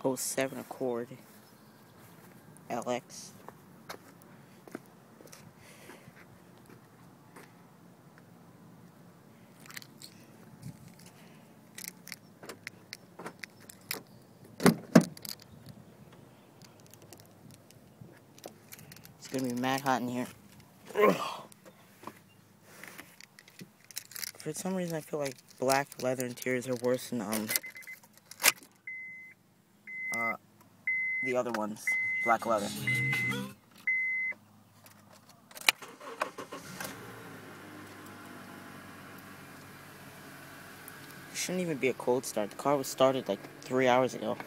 07 Accord LX. It's gonna be mad hot in here. For some reason, I feel like black leather interiors are worse than the other ones. Black leather. Shouldn't even be a cold start. The car was started like 3 hours ago.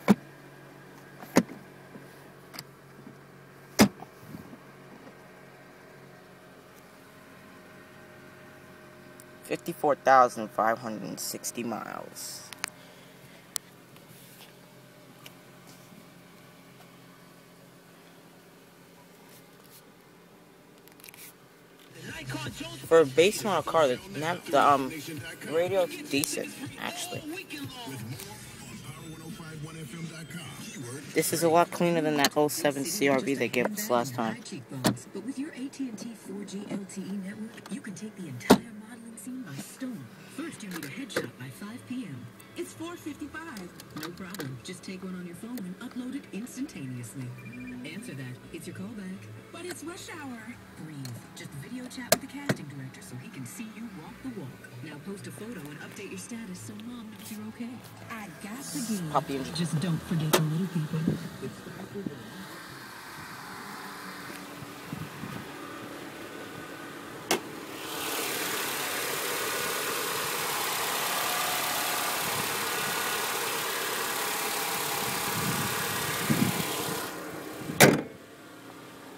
$54,560 miles. For a base model car, the radio is decent, actually. This is a lot cleaner than that 07 CRV they gave us last time. But with your AT&T 4G LTE network, you can take the entire modeling scene by storm. First, you need a headshot by 5 p.m. It's 4:55. No problem. Just take one on your phone and upload it instantaneously. Answer that. It's your callback. But it's rush hour. Breathe. Just video chat with the casting director so he can see you walk the walk. Now post a photo and update your status so mom knows you're okay. I got the game. Puppy engine. Just don't forget the little people.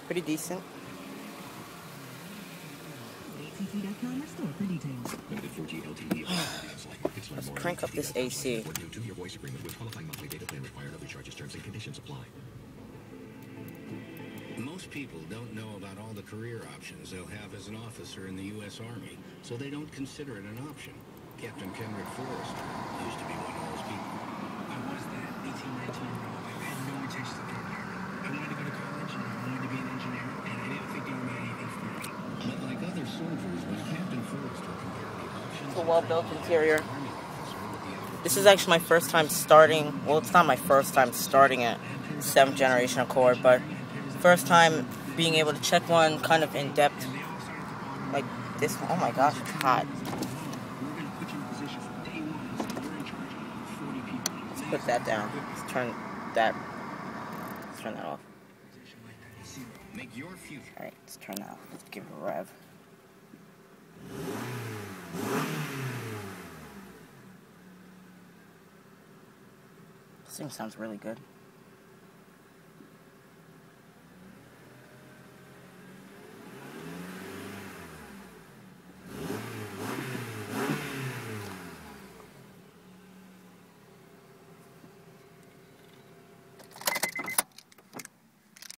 Pretty decent. Let's crank up this AC. Most people don't know about all the career options they'll have as an officer in the U.S. Army, so they don't consider it an option. Captain Kenrick Forrester used to be one of those people. I was that 18-19-year-old. I had no intention of getting here. I wanted to go to college, and I wanted to be an engineer, and I didn't think they would make anything for me. But like other soldiers, when Captain Forrester compared the options... It's a well-built interior. This is actually my first time starting, well, it's not my first time starting a 7th generation Accord, but first time being able to check one kind of in depth like this one. Oh my gosh, it's hot. Let's put that down. Let's turn that off. Alright, let's turn that off. Let's give it a rev. This thing sounds really good.